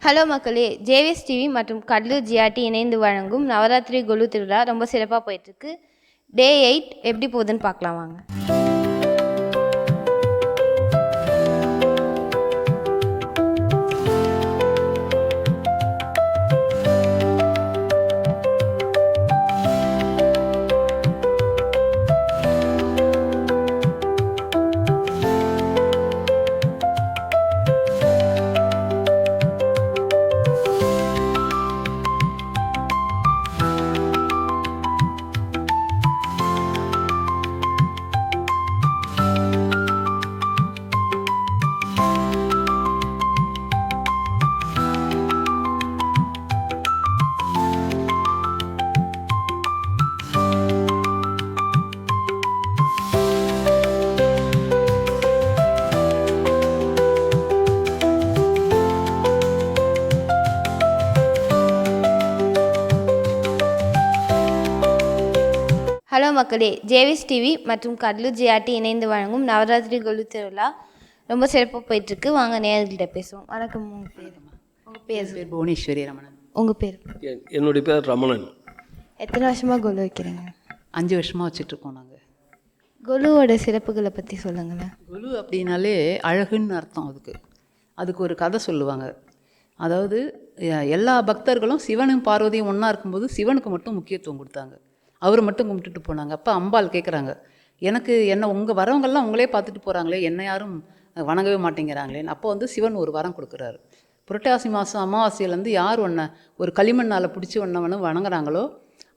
Hello மக்களே, JVS TV மற்றும் Cuddalore GRT இணைந்து வழங்கும் நவராத்திரி கொலு திருவிழா ரொம்ப சிறப்பாக போயிட்டுருக்கு. டே 8 எப்படி போகுதுன்னு பார்க்கலாம் வாங்க. ஹலோ மக்களே, ஜேவிஎஸ் டிவி மற்றும் கடலூர் ஜிஆர்டி இணைந்து வழங்கும் நவராத்திரி கொலு திருவிழா ரொம்ப சிறப்பாக போயிட்டுருக்கு. வாங்க நேயர்கள்கிட்ட பேசுவோம். வணக்கம். உங்கள் பேர் புவனேஸ்வரி ரமணன். உங்கள் பேர்? என்னுடைய பேர் ரமணன். எத்தனை வருஷமாக கொலு வைக்கிறீங்க? 5 வருஷமாக வச்சுட்ருக்கோம் நாங்கள். கொலுவோட சிறப்புகளை பற்றி சொல்லுங்களேன். கொலு அப்படின்னாலே அழகுன்னு அர்த்தம். அதுக்கு ஒரு கதை சொல்லுவாங்க. அதாவது எல்லா பக்தர்களும் சிவனும் பார்வதியும் ஒன்றா இருக்கும்போது சிவனுக்கு மட்டும் முக்கியத்துவம் கொடுத்தாங்க. அவரை மட்டும் கும்பிட்டுட்டு போனாங்க. அப்போ அம்பாள் கேட்குறாங்க, என்ன உங்கள் வரவங்கள்லாம் உங்களே பார்த்துட்டு போகிறாங்களே, என்ன யாரும் வணங்கவே மாட்டேங்கிறாங்களேன்னு. அப்போ சிவன் ஒரு வரம் கொடுக்குறாரு. புரட்டாசி மாதம் அமாவாசையிலேருந்து யார் ஒரு களிமண்ணால் பிடிச்சி வணங்குறாங்களோ,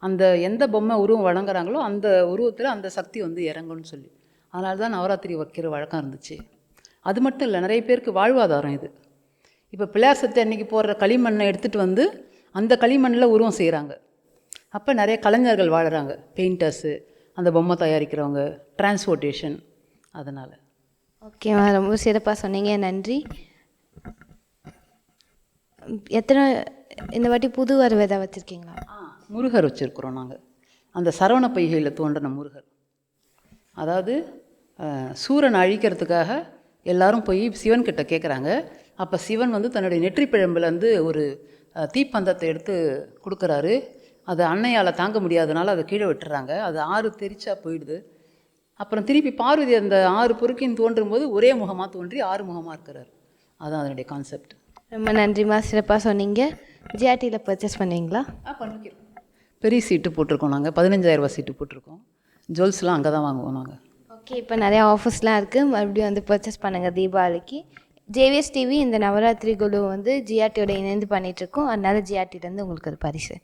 அந்த எந்த பொம்மை உருவம் வணங்குறாங்களோ அந்த உருவத்தில் அந்த சக்தி இறங்கும்னு சொல்லி, அதனால தான் நவராத்திரி வைக்கிற வழக்கம் இருந்துச்சு. அது மட்டும் இல்லை, நிறைய பேருக்கு வாழ்வாதாரம் இது. இப்போ பிள்ளையார் சத்து அன்றைக்கி போடுற களிமண்ணை எடுத்துகிட்டு அந்த களிமண்ணில் உருவம் செய்கிறாங்க. அப்போ நிறைய கலைஞர்கள் வாழுறாங்க. பெயிண்டர்ஸு, அந்த பொம்மை தயாரிக்கிறவங்க, டிரான்ஸ்போர்ட்டேஷன். அதனால் ஓகேவா, ரொம்ப சிறப்பாக சொன்னீங்க, நன்றி. எத்தனை இந்த வாட்டி புது வரவு எதாவது வச்சுருக்கீங்களா? முருகர் வச்சுருக்குறோம் நாங்கள். அந்த சரவண பொய்கையில் தோன்றின முருகர். அதாவது சூரனை அழிக்கிறதுக்காக எல்லாரும் போய் சிவன்கிட்ட கேட்குறாங்க. அப்போ சிவன் தன்னுடைய நெற்றி பிழம்புலேருந்து ஒரு தீப்பந்தத்தை எடுத்து கொடுக்குறாரு. அது அன்னையால் தாங்க முடியாதனால அதை கீழே விட்டுறாங்க. அது 6 தெரிச்சா போயிடுது. அப்புறம் திருப்பி பார்வதி அந்த 6 பொறுக்கின்னு தோன்றும் போது ஒரே முகமாக தோன்றி 6 முகமாக இருக்கிறார். அதுதான் அதனுடைய கான்செப்ட். ரொம்ப நன்றிம்மா, சிறப்பாக சொன்னீங்க. ஜிஆர்டியில் பர்ச்சேஸ் பண்ணுவீங்களா? பண்ணிக்கிறோம். பெரிய சீட்டு போட்டிருக்கோம் நாங்கள். 15,000 ரூபா சீட்டு போட்டிருக்கோம். ஜுவல்ஸ்லாம் அங்கே தான் வாங்குவோம் நாங்கள். ஓகே, இப்போ நிறையா ஆஃபர்ஸ்லாம் இருக்குது. மறுபடியும் பர்ச்சேஸ் பண்ணுங்கள் தீபாவளிக்கு. ஜேவிஎஸ் டிவி இந்த நவராத்திரி குழு ஜிஆர்டியோட இணைந்து பண்ணிகிட்ருக்கோம். அதனால ஜிஆர்டிலேருந்து உங்களுக்கு ஒரு பரிசு.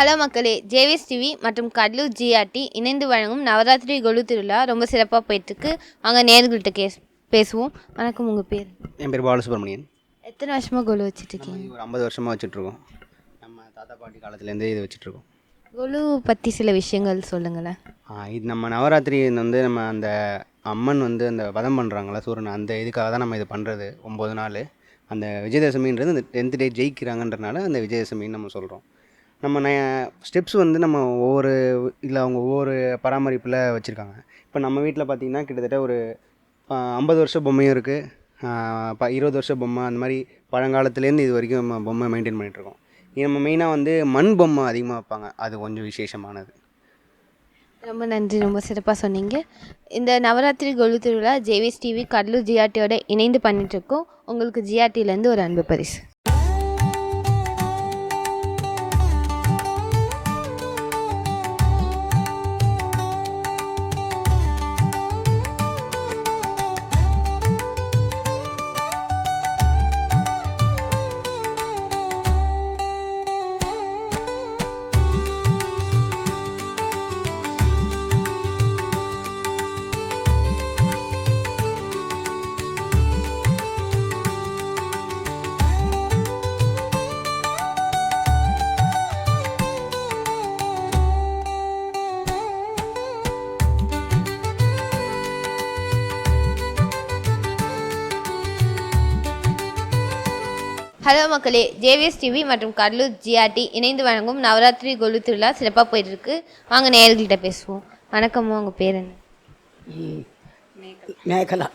ஹலோ மக்களே, ஜேவிஎஸ் டிவி மற்றும் கடலூர் ஜிஆர்டி இணைந்து வழங்கும் நவராத்திரி கொலு திருவிழா ரொம்ப சிறப்பாக போயிட்டுருக்கு. அங்கே நேர்கள்கிட்ட பேசுவோம். வணக்கம். உங்கள் பேர்? என் பேர் பாலசுப்ரமணியன். எத்தனை வருஷமாக கொலு வச்சுட்ருக்கீங்க? ஒரு 50 வருஷமாக வச்சுட்ருக்கோம். நம்ம தாத்தா பாட்டி காலத்துலேருந்தே இது வச்சுட்ருக்கோம். கொலு பற்றி சில விஷயங்கள் சொல்லுங்களேன். இது நம்ம நவராத்திரி நம்ம அந்த அம்மன் அந்த வதம் பண்ணுறாங்களா சூரன், அந்த இதுக்காக தான் நம்ம இது பண்ணுறது. 9 நாள். அந்த விஜயதசமின்றது அந்த 10th டே ஜெயிக்கிறாங்கன்றனால அந்த விஜயதசமின்னு நம்ம சொல்கிறோம். நம்ம ஸ்டெப்ஸ் நம்ம ஒவ்வொரு அவங்க ஒவ்வொரு பராமரிப்பில் வச்சுருக்காங்க. இப்போ நம்ம வீட்டில் பார்த்திங்கன்னா கிட்டத்தட்ட ஒரு 50 வருஷம் பொம்மையும் இருக்குது, 20 வருஷம் பொம்மை, அந்த மாதிரி பழங்காலத்துலேருந்து இது வரைக்கும் நம்ம பொம்மை மெயின்டைன் பண்ணிகிட்ருக்கோம். நம்ம மெயினாக மண் பொம்மை அதிகமாக வைப்பாங்க. அது கொஞ்சம் விசேஷமானது. ரொம்ப நன்றி, ரொம்ப சிறப்பாக சொன்னீங்க. இந்த நவராத்திரி கொலு திருவிழா ஜேவிஎஸ் டிவி கடலூர் ஜிஆர்டியோட இணைந்து பண்ணிகிட்ருக்கோம். உங்களுக்கு ஜிஆர்டிலேருந்து ஒரு அன்பு பரிசு. ஹலோ மக்களே, ஜேவிஎஸ் டிவி மற்றும் கடலூர் ஜிஆர்டி இணைந்து வழங்கும் நவராத்திரி கொலு திருவிழா சிறப்பாக போயிட்டுருக்கு. வாங்க நேயர்கள்கிட்ட பேசுவோம். வணக்கம்மா, உங்கள் பேர் என்ன? மேகலா.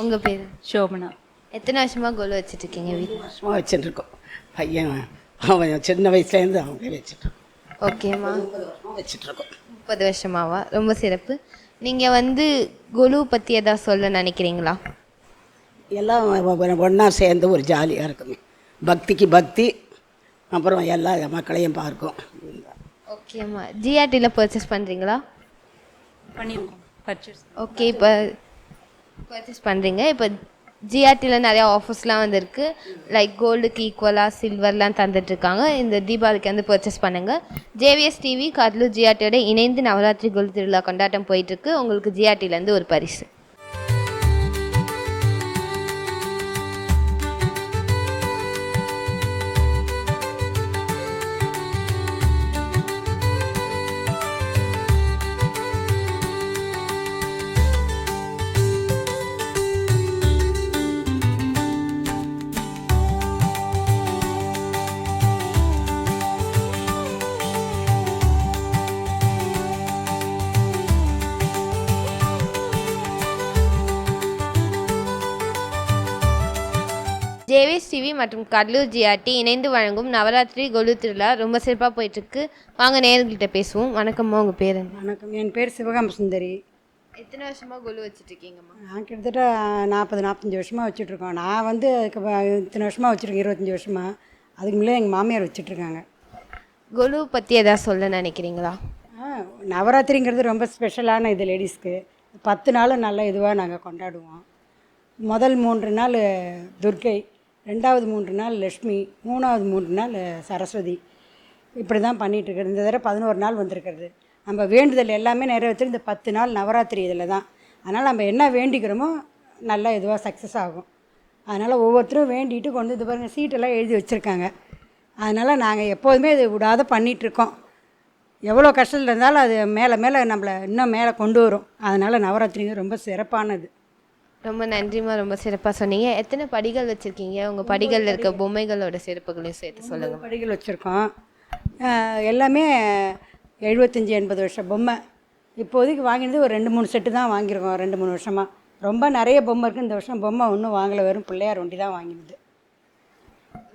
உங்கள் பேர்? சோபனா. எத்தனை வருஷமாக கொலு வச்சுட்ருக்கீங்க வீட்டில்? வருஷமாக வச்சுட்டுருக்கோம். பையன் அவன் சின்ன வயசுலேருந்து அவங்க வச்சுட்ருக்கோம். ஓகேம்மா. 30 வருஷமாக வச்சுட்ருக்கோம். 30 வருஷமாவா? ரொம்ப சிறப்பு. நீங்கள் வந்து கொலு பற்றி எதாவது சொல்ல நினைக்கிறீங்களா? எல்லாம் ஒன்றா சேர்ந்து ஒரு ஜாலியாக இருக்குமே. பக்திக்கு பக்தி, அப்புறம் எல்லா மக்களையும் பார்க்கும். ஓகேம்மா. ஜிஆர்டியில் பர்ச்சேஸ் பண்ணுறீங்களா? பண்ணியிருக்கோம் பர்ச்சேஸ். ஓகே, இப்போ பர்ச்சேஸ் பண்ணுறீங்க. இப்போ ஜிஆர்டியில் நிறையா ஆஃபர்ஸ்லாம் வந்திருக்கு. லைக் கோல்டுக்கு ஈக்குவலாக சில்வர்லாம் தந்துட்டுருக்காங்க. இந்த தீபாவளிக்கு வந்து பர்ச்சேஸ் பண்ணுங்கள். ஜேவிஎஸ் டிவி கடலூர் ஜிஆர்டியோட இணைந்து நவராத்திரி கொலு திருவிழா கொண்டாட்டம் போயிட்டுருக்கு. உங்களுக்கு ஜிஆர்டிலேருந்து ஒரு பரிசு. ஜேவிஎஸ் டிவி மற்றும் கடலூர் ஜிஆர்டி இணைந்து வழங்கும் நவராத்திரி கொலு திருவிழா ரொம்ப சிறப்பாக போயிட்டுருக்கு. வாங்க நேயர்கள்கிட்ட பேசுவோம். வணக்கம்மா, உங்கள் பேர் என்ன? வணக்கம், என் பேர் சிவகாம சுந்தரி. எத்தனை வருஷமாக கொலு வச்சுட்ருக்கீங்கம்மா? நான் கிட்டத்தட்ட 45 வருஷமாக வச்சுட்ருக்கோம். நான் வந்து இத்தனை வருஷமாக வச்சுருக்கேன், 25 வருஷமாக. அதுக்கு முன்னே எங்கள் மாமியார் வச்சுட்ருக்காங்க. கொலு பற்றி எதாவது சொல்ல நினைக்கிறீங்களா? நவராத்திரிங்கிறது ரொம்ப ஸ்பெஷலான இது லேடிஸ்க்கு. 10 நாளும் நல்ல இதுவாக நாங்கள் கொண்டாடுவோம். முதல் 3 நாள் துர்க்கை, 2வது 3 நாள் லக்ஷ்மி, 3வது 3 நாள் சரஸ்வதி. இப்படி தான் பண்ணிகிட்ருக்குறது. இந்த தடவை 11 நாள் வந்திருக்கிறது. நம்ம வேண்டுதல் எல்லாமே நிறைவேற்றி இந்த 10 நாள் நவராத்திரி இதில் தான். அதனால் நம்ம என்ன வேண்டிக்கிறோமோ நல்லா இதுவாக சக்ஸஸ் ஆகும். அதனால் ஒவ்வொருத்தரும் வேண்டிட்டு கொண்டு இது பாருங்கள், சீட்டெல்லாம் எழுதி வச்சுருக்காங்க. அதனால் நாங்கள் எப்போதுமே இது விடாத பண்ணிகிட்ருக்கோம். எவ்வளோ கஷ்டத்தில் இருந்தாலும் அது மேலே மேலே நம்மளை இன்னும் மேலே கொண்டு வரும். அதனால் நவராத்திரிங்க ரொம்ப சிறப்பானது. ரொம்ப நன்றிம்மா, ரொம்ப சிறப்பாக சொன்னீங்க. எத்தனை படிகள் வச்சுருக்கீங்க? உங்கள் படிகளில் இருக்க பொம்மைகளோட சிறப்புகளையும் சேர்த்து சொல்லுங்கள். படிகள் வச்சுருக்கோம். எல்லாமே 75-80 வருஷம் பொம்மை. இப்போதைக்கு வாங்கினது ஒரு 2-3 செட்டு தான் வாங்கியிருக்கோம் 2-3 வருஷமாக. ரொம்ப நிறைய பொம்மை இருக்குது. இந்த வருஷம் பொம்மை ஒன்றும் வாங்கலை, வெறும் பிள்ளையார் ஒண்டி தான் வாங்கினது.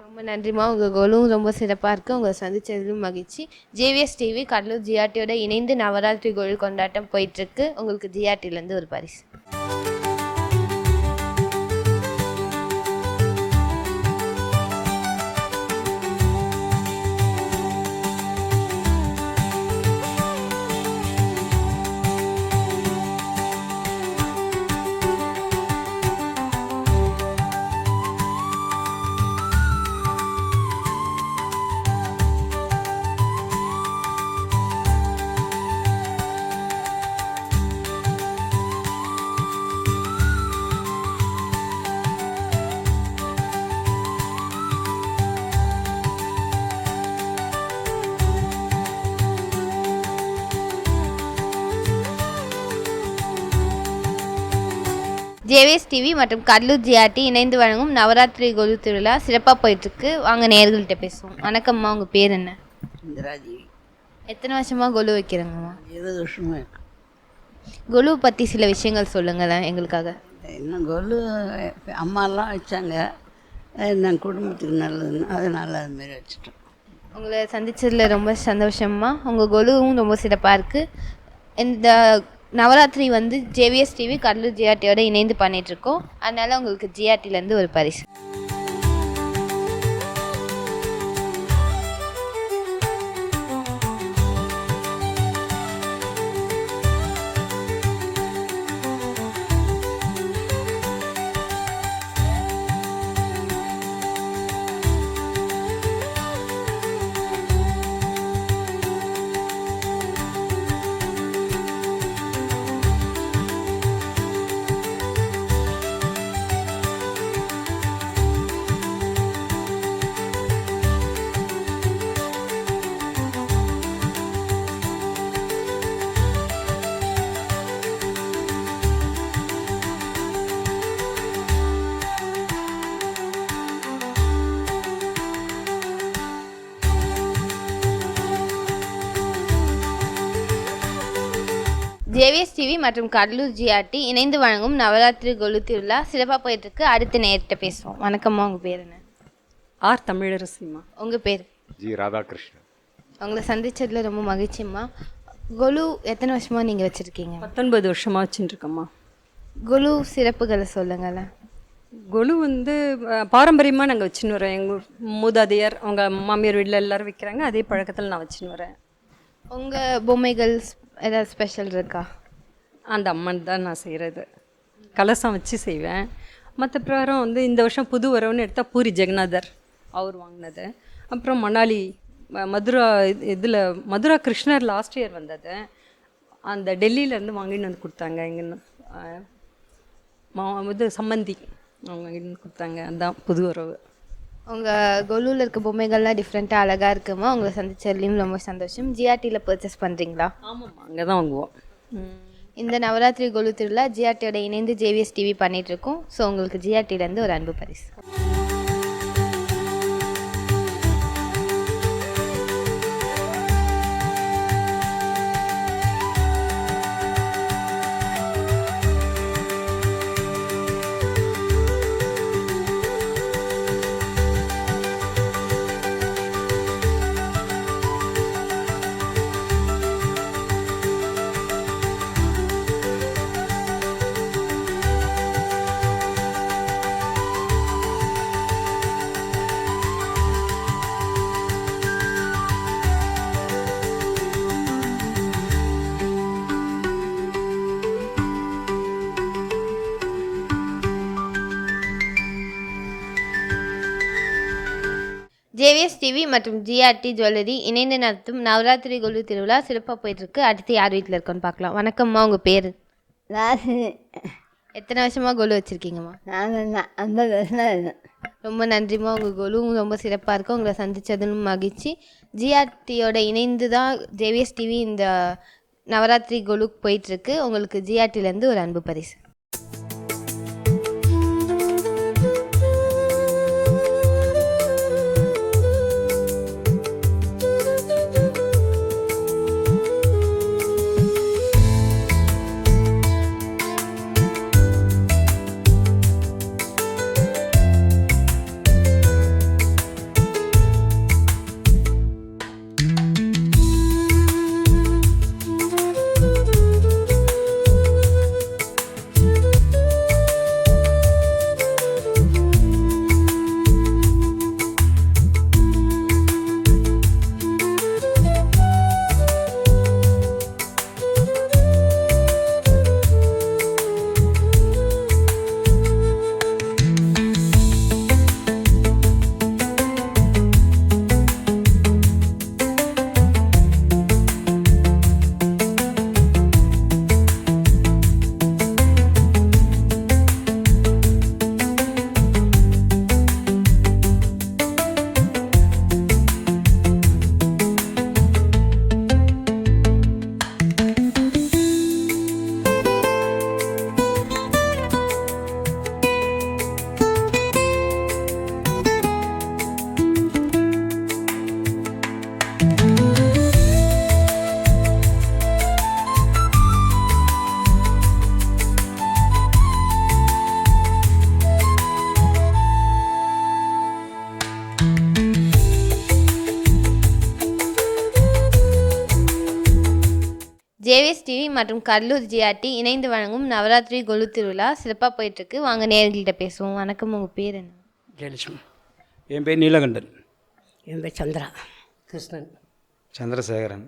ரொம்ப நன்றிம்மா, உங்கள் கோலும் ரொம்ப சிறப்பாக இருக்குது. உங்களை சந்திச்சதிலும் மகிழ்ச்சி. ஜேவிஎஸ் டிவி கடலூர் ஜிஆர்டியோட இணைந்து நவராத்திரி கொலு கொண்டாட்டம் போயிட்டுருக்கு. உங்களுக்கு ஜிஆர்டிலேருந்து ஒரு பரிசு. ஜேவிஎஸ் டிவி மற்றும் கடலூர் ஜிஆர்டி இணைந்து வழங்கும் நவராத்திரி கொலு திருவிழா சிறப்பாக போயிட்டுருக்கு. வாங்க நேயர்கள்கிட்ட பேசுவோம். வணக்கம்மா, உங்கள் பேர் என்ன? இந்திராஜி. எத்தனை வருஷமாக கொலு வைக்கிறேங்கம்மா? 20 வருஷமாக. கொலு பற்றி சில விஷயங்கள் சொல்லுங்களேன் எங்களுக்காக. இன்னும் கொலு அம்மாலாம் வச்சாங்க. நான் குடும்பத்துக்கு நல்லதுன்னு அதனால் அதுமாரி வச்சுட்டோம். உங்களை சந்திச்சதில் ரொம்ப சந்தோஷம்மா. உங்கள் கொலுவும் ரொம்ப சிறப்பாக இருக்குது. இந்த நவராத்திரி வந்து ஜேவிஎஸ் டிவி கடலூர் ஜிஆர்டியோட இணைந்து பண்ணிகிட்ருக்கோம். அதனால் உங்களுக்கு ஜிஆர்டிலேருந்து ஒரு பரிசு. ஜேவிஎஸ் டிவி மற்றும் கடலூர் ஜிஆர்டி இணைந்து வழங்கும் நவராத்திரி கொலு திருவிழா சிறப்பாக போயிட்டுருக்கு. அடுத்து நேர்கிட்ட பேசுவோம். வணக்கம்மா, உங்கள் பேர் என்ன? ஆர் தமிழரசிம்மா. உங்கள் பேர்? ஜி ராதாகிருஷ்ணன். உங்களை சந்தித்ததில் ரொம்ப மகிழ்ச்சிம்மா. கொலு எத்தனை வருஷமாக நீங்கள் வச்சுருக்கீங்க? 19 வருஷமாக வச்சுட்டுருக்கம்மா. கொலு சிறப்புகளை சொல்லுங்களேன். கொலு பாரம்பரியமாக நாங்கள் வச்சுன்னு வரோம். எங்கள் மூதாதையர் அவங்க மாமியார் வீட்டில் எல்லோரும் வைக்கிறாங்க. அதே பழக்கத்தில் நான் வச்சுன்னு வரேன். உங்கள் பொம்மைகள் ஏதாவது ஸ்பெஷல் இருக்கா? அந்த அம்மன் தான் நான் செய்கிறது. கலசம் வச்சு செய்வேன். மற்ற பிரகாரம் இந்த வருஷம் புது வரவுன்னு எடுத்தால் பூரி ஜெகநாதர் அவர் வாங்கினது. அப்புறம் மணாலி மதுரா இதில் மதுரா கிருஷ்ணர் லாஸ்ட் இயர் வந்தது. அந்த டெல்லியிலேருந்து வாங்கிட்டு வந்து கொடுத்தாங்க. இது சம்மந்தி அவங்க வாங்கிட்டு கொடுத்தாங்க. அதுதான் புது வரவு. உங்கள் கொலுவில் இருக்க பொம்மைகள்லாம் டிஃப்ரெண்ட்டாக அழகாக இருக்குமா? உங்களை சந்திச்சதுலேயும் ரொம்ப சந்தோஷம். ஜிஆர்டியில் பர்ச்சேஸ் பண்ணுறீங்களா? ஆமாம்மா, அங்கே தான் வாங்குவோம். இந்த நவராத்திரி கொலு திருவிழா ஜிஆர்டியோட இணைந்து ஜேவிஎஸ் டிவி பண்ணிகிட்ருக்கோம். ஸோ உங்களுக்கு ஜிஆர்டிலேருந்து ஒரு அன்பு பரிசு. ஜேவிஎஸ் டிவி மற்றும் ஜிஆர்டி ஜுவல்லரி இணைந்து நடத்தும் நவராத்திரி கொலு திருவிழா சிறப்பாக போயிட்டுருக்கு. அடுத்து யார் வீட்டில் இருக்கோன்னு பார்க்கலாம். வணக்கம்மா, உங்கள் பேர்? ராசினி. எத்தனை வருஷமாக கொலு வச்சுருக்கீங்கம்மா? நான் 50 வருஷம். ரொம்ப நன்றிம்மா. உங்கள் கொலுவும் ரொம்ப சிறப்பாக இருக்கும். உங்களை சந்தித்ததுன்னு மகிழ்ச்சி. ஜிஆர்டியோட இணைந்து தான் ஜேவிஎஸ் டிவி இந்த நவராத்திரி கொலுக்கு போயிட்டுருக்கு. உங்களுக்கு ஜிஆர்டிலேருந்து ஒரு அன்பு பரிசு. ஜேவிஎஸ் டிவி மற்றும் கடலூர் ஜிஆர்டி இணைந்து வழங்கும் நவராத்திரி கொலு திருவிழா சிறப்பாக போயிட்டுருக்கு. வாங்க நேர்கள்கிட்ட பேசுவோம். வணக்கம், உங்கள் பேர் என்ன? ஜெயலட்சுமி. என் பேர் நீலகண்டன். என் பேர் சந்திரா. கிருஷ்ணன். சந்திரசேகரன்.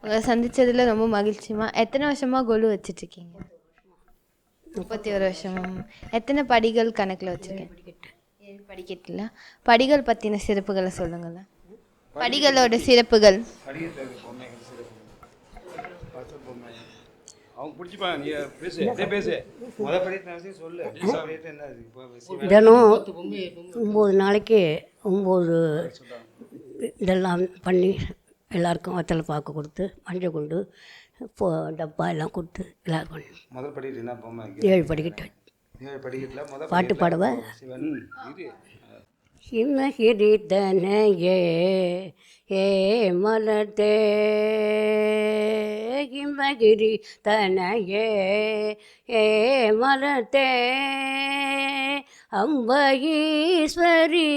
உங்களை சந்தித்ததில் ரொம்ப மகிழ்ச்சிமா. எத்தனை வருஷமாக கொலு வச்சிட்ருக்கீங்க? 31 வருஷமா. எத்தனை படிகள் கணக்கில் வச்சுருக்கேன்? 7 படிக்கட்டில். படிகள் பற்றின சிறப்புகளை சொல்லுங்களேன். படிகளோட சிறப்புகள். அவங்க பிடிச்சிப்பாங்க. நீ பேசு, பேசு. சொல்லு. தினம் 9 நாளைக்கு 9 இதெல்லாம் பண்ணி எல்லாருக்கும் வெத்தலை பாக்கு கொடுத்து மஞ்சள் கொண்டு டப்பா எல்லாம் கொடுத்து எல்லாருக்கும். முதல் படிக்கட்டு என்ன பொம்மை? 7 படிக்கட்டு. 7 படிக்கட்டில் பாட்டு பாடுவேன். ಹಿಮಹಿರಿತನಗೆ ಹೇ ಮಲತೆ ಹಿಮಗಿರಿತನಗೆ ಹೇ ಮಲತೆ ಅಂಬ ಈಶ್ವರಿ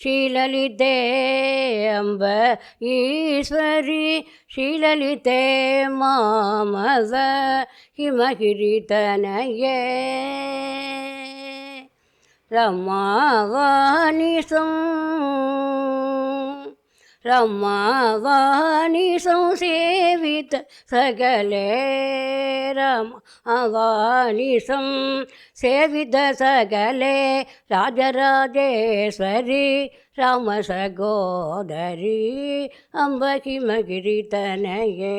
ಶ್ರೀಲಲಿತೆ ಅಂಬ ಈಶ್ವರಿ ಶ್ರೀಲಲಿತೆ ಮಾಮವ ಹಿಮಗಿರಿತನಗೆ ರಮಾವಾಣಿಸಂ ಸೇವಿತ ಸಗಲೇ ರಮಾವಾಣಿಸಂ ಸೇವಿತ ಸಗಲೇ ರಾಜರಾಜೇಶ್ವರಿ ರಾಮ ಸಗೋದರಿ ಅಂಬ ಹಿಮಗಿರಿತನಗೆ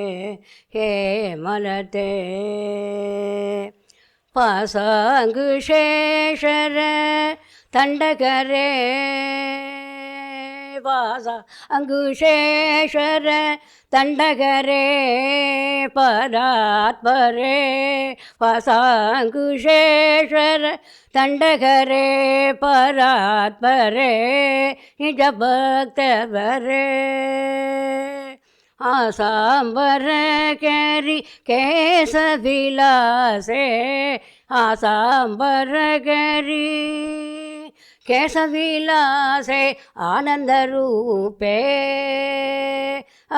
ಹೇ ಮಲತೆ ಪಾಸಾಂಗುಶೇಷರ ತಂಡಕರೇ ಪಾಸಾಂಗುಶೇಷರ ತಂಡಕರೇ ಪರಾತ್ಪರೇ ಪಾಸಾಂಗುಶೇಷರ ತಂಡಕರೇ ಪರಾತ್ಪರೇ ನಿಜ ಭಕ್ತವರೇ ಆಸಾಂಬರ ಕೆರಿ ಕೇಶ ವಿಲಾಸೆ ಆಸಾಂಬರ ಕೆರಿ ಕೇಶ ವಿಲಾಸೆ ಆನಂದ ರೂಪೇ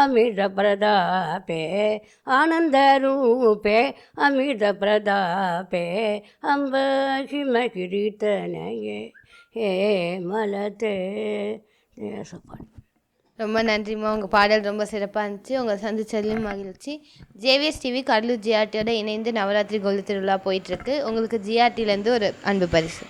ಅಮಿತ ಪ್ರದಾಪೆ ಆನಂದ ರೂಪೆ ಅಮಿತ ಪ್ರದಾಪೆ ಅಂಬ ಹಿಮ ಕಿರೀಟನಗೆ ಹೇ ಮಲತೆ தேசப்பாடு. ரொம்ப நன்றிம்மா, உங்கள் பாடல் ரொம்ப சிறப்பாக இருந்துச்சு. உங்களை சந்திச்சதுலையும் மகிழ்ச்சி. ஜேவிஎஸ் டிவி கடலூர் ஜிஆர்டியோட இணைந்து நவராத்திரி கோவில் திருவிழா போயிட்டுருக்கு. உங்களுக்கு ஜிஆர்டிலேருந்து ஒரு அன்பு பரிசு.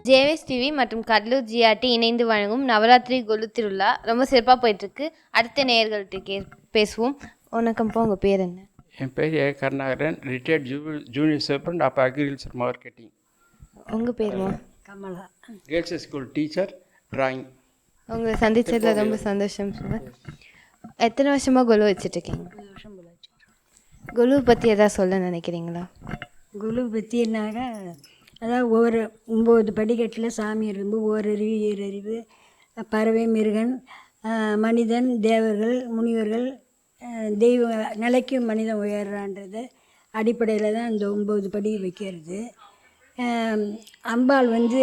ஜேவிஎஸ் டிவி மற்றும் கடலூர் ஜிஆர்டி இணைந்து வழங்கும் நவராத்திரி கொலு திருவிழா ரொம்ப சிறப்பாக போயிட்டுருக்கு. அடுத்த நேயர்கள்ட்ட பேசுவோம். வணக்கம்ப்பா, உங்கள் பேர் என்ன? என் பேர் A Karunakaran, retired junior superintendent of agriculture marketing. உங்கள் பேருமா? Kamala, girls school teacher, drawing. உங்களை சந்திச்சதில் ரொம்ப சந்தோஷம் சார். எத்தனை வருஷமாக கொலு வச்சுட்ருக்கீங்க? குலு பற்றி எதாவது சொல்ல நினைக்கிறீங்களா? குரு பற்றினாக்கா அதாவது ஒவ்வொரு 9 படிக்கட்டில் சாமி இருக்கும்போது ஓரறிவு ஈரறிவு பறவை மிருகன் மனிதன் தேவர்கள் முனிவர்கள் தெய்வ நிலைக்கு மனிதன் உயர்றான்றது அடிப்படையில் தான் இந்த 9 படி வைக்கிறது. அம்பாள் வந்து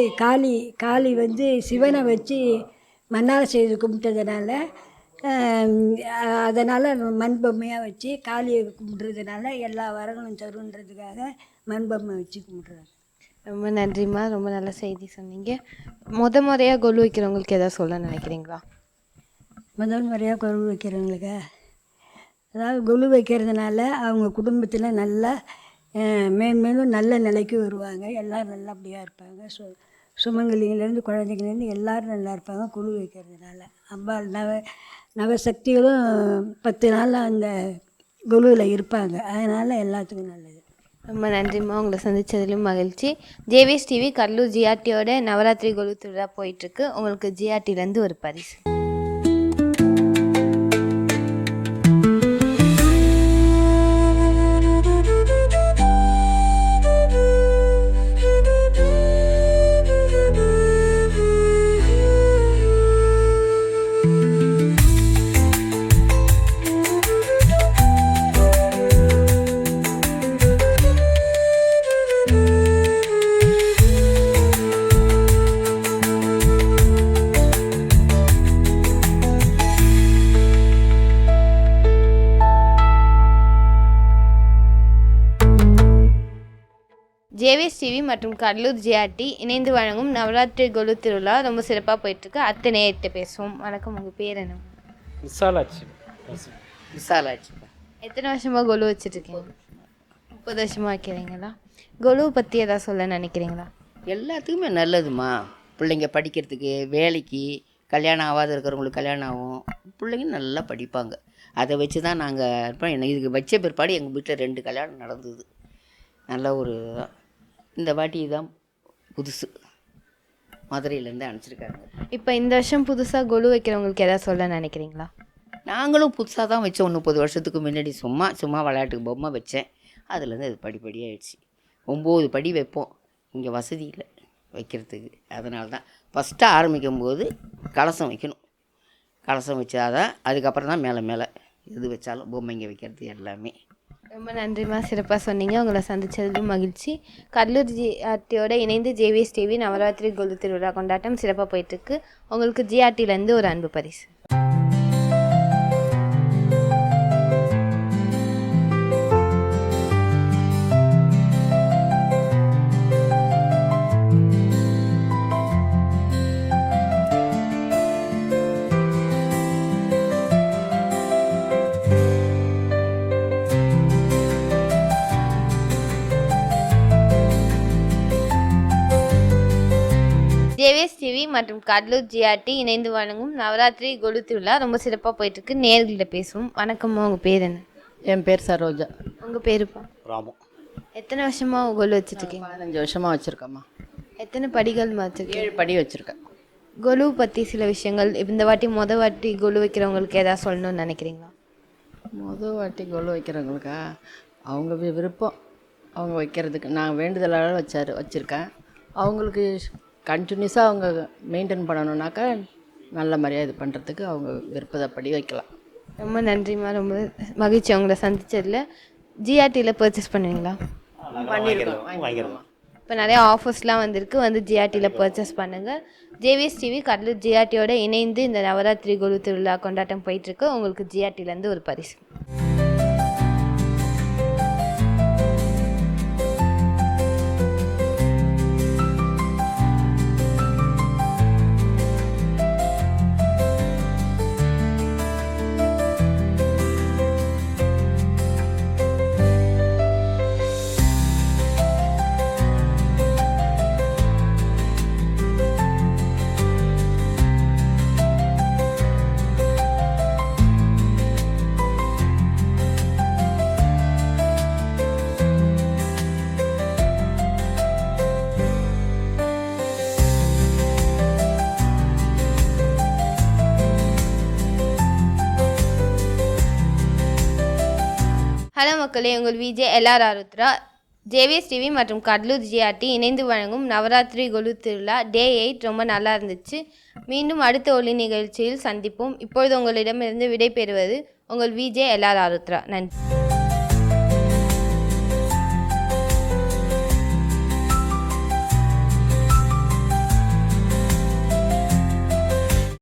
காளி வந்து சிவனை வச்சு மண்ணால் செய்து கும்பிட்டதுனால அதனால் மண்பொம்மையாக வச்சு காளியை கும்பிட்றதுனால எல்லா வரங்களும் தருன்றதுக்காக மண்பொம்மை வச்சு கும்பிட்றாங்க. ரொம்ப நன்றிம்மா, ரொம்ப நல்ல செய்தி சொன்னீங்க. முறையாக கொலு வைக்கிறவங்களுக்கு எதாவது சொல்ல நினைக்கிறீங்களா? முதல் முறையாக கொலு வைக்கிறவங்களுக்கு அதாவது கொலு வைக்கிறதுனால அவங்க குடும்பத்தில் நல்லா மேன்மேலும் நல்ல நிலைக்கு வருவாங்க. எல்லோரும் நல்லபடியாக இருப்பாங்க. சுமங்கலிங்கலேருந்து குழந்தைங்கலேருந்து எல்லோரும் நல்லா இருப்பாங்க கொலு வைக்கிறதுனால. அம்பாள் நவசக்திகளும் 10 நாள் அந்த கொலுவில் இருப்பாங்க. அதனால் எல்லாத்துக்கும் நல்லது. ரொம்ப நன்றிம்மா, உங்களை சந்தித்ததிலும் மகிழ்ச்சி. ஜேவிஎஸ் டிவி கடலூர் ஜிஆர்டியோட நவராத்திரி கொலு திருவிழா போயிட்டுருக்கு. உங்களுக்கு ஜிஆர்டிலேருந்து ஒரு பரிசு. ஜேவிஎஸ் டிவி மற்றும் கடலூர் ஜிஆர்டி இணைந்து வழங்கும் நவராத்திரி கொலு திருவிழா ரொம்ப சிறப்பாக போயிட்டுருக்கு. அத்தை நேயர்கிட்ட பேசுவோம். வணக்கம், உங்கள் பேர் என்ன? விசாலாட்சி. விசாலாட்சி. எத்தனை வருஷமாக கொலு வச்சுட்ருக்கீங்க? 30 வருஷமாக வைக்கிறீங்களா? கொலுவை பற்றி எதாவது சொல்ல நினைக்கிறீங்களா? எல்லாத்துக்குமே நல்லதுமா. பிள்ளைங்க படிக்கிறதுக்கு, வேலைக்கு, கல்யாணம் ஆகாத இருக்கிறவங்களுக்கு கல்யாணம் ஆகும், பிள்ளைங்க நல்லா படிப்பாங்க. அதை வச்சு தான் நாங்கள் இப்போ இதுக்கு வச்ச பிற்பாடு எங்கள் வீட்டில் 2 கல்யாணம் நடந்தது. நல்ல ஒரு இந்த வாட்டி தான் புதுசு, மதுரையிலேருந்து அனுப்பிச்சிருக்காங்க. இப்போ இந்த வருஷம் புதுசாக கொலு வைக்கிறவங்களுக்கு எதாவது சொல்ல நினைக்கிறீங்களா? நாங்களும் புதுசாக தான் வச்சோம். 30 வருஷத்துக்கு முன்னாடி சும்மா விளையாட்டுக்கு பொம்மை வச்சேன். அதுலேருந்து அது படிப்படியாகிடுச்சு. 9 படி வைப்போம். இங்கே வசதி இல்லை வைக்கிறதுக்கு. அதனால தான் ஃபஸ்ட்டு ஆரம்பிக்கும் போது கலசம் வைக்கணும். கலசம் வச்சாதான் அதுக்கப்புறம் தான் மேலே எது வச்சாலும் பொம்மைங்க வைக்கிறது எல்லாமே. ரொம்ப நன்றிம்மா, சிறப்பாக சொன்னீங்க. உங்களை சந்தித்ததிலும் மகிழ்ச்சி. கடலூர் ஜிஆர்டியோட இணைந்து ஜேவிஎஸ் டிவி நவராத்திரி கொலு திருவிழா கொண்டாட்டம் சிறப்பாக போயிட்டுருக்கு. உங்களுக்கு ஜிஆர்டிலேருந்து ஒரு அன்பு பரிசு. ஜேவிஎஸ் டிவி மற்றும் கடலூர் ஜிஆர்டி இணைந்து வழங்கும் நவராத்திரி கொலு திருவிழா ரொம்ப சிறப்பாக போயிட்டுருக்கு. நேர்கிட்ட பேசுவோம். வணக்கம்மா, உங்கள் பேர் என்ன? என் பேர் சரோஜா. உங்கள் பேருப்பா? ராமு. எத்தனை வருஷமாக கொலு வச்சுட்ருக்கீங்க? 15 வருஷமாக வச்சுருக்கேம்மா. எத்தனை படிகள் வச்சுருக்கீங்க? 7 படி வச்சுருக்கேன். கொலு பற்றி சில விஷயங்கள் இந்த வாட்டி கொலு வைக்கிறவங்களுக்கு எதாவது சொல்லணும்னு நினைக்கிறீங்களா? வாட்டி கொலு வைக்கிறவங்களுக்கா, அவங்க விருப்பம் அவங்க வைக்கிறதுக்கு. நான் வேண்டுதலால் வச்சுருக்கேன். அவங்களுக்கு கண்டினியூஸாக அவங்க மெயின்டைன் பண்ணணுன்னாக்கா நல்ல முறையாக இது பண்ணுறதுக்கு அவங்க விருப்பப்படி வைக்கலாம். ரொம்ப நன்றிம்மா, ரொம்ப மகிழ்ச்சி உங்களை சந்திச்சதில். ஜிஆர்டியில் பர்ச்சேஸ் பண்ணுவீங்களா? வாங்கிடுவோம். இப்போ நிறைய ஆஃபர்ஸ்லாம் வந்து ஜிஆர்டியில் பர்ச்சேஸ் பண்ணுங்கள். ஜேவிஎஸ் டிவி கடலூர் ஜிஆர்டியோட இணைந்து இந்த நவராத்திரி கொலு திருவிழா கொண்டாட்டம் போயிட்டுருக்கு. உங்களுக்கு ஜிஆர்டிலேருந்து ஒரு பரிசு. ஹலோ மக்களே, உங்கள் VJ LR Aarudhra. JVS TV மற்றும் கடலூர் ஜிஆர்டி இணைந்து வழங்கும் நவராத்திரி கொலு திருவிழா டே 8 ரொம்ப நல்லா இருந்துச்சு. மீண்டும் அடுத்த ஒளி நிகழ்ச்சியில் சந்திப்போம். இப்பொழுது உங்களிடமிருந்து விடை பெறுவது உங்கள் விஜே எல்ஆர் ஆருத்ரா. நன்றி.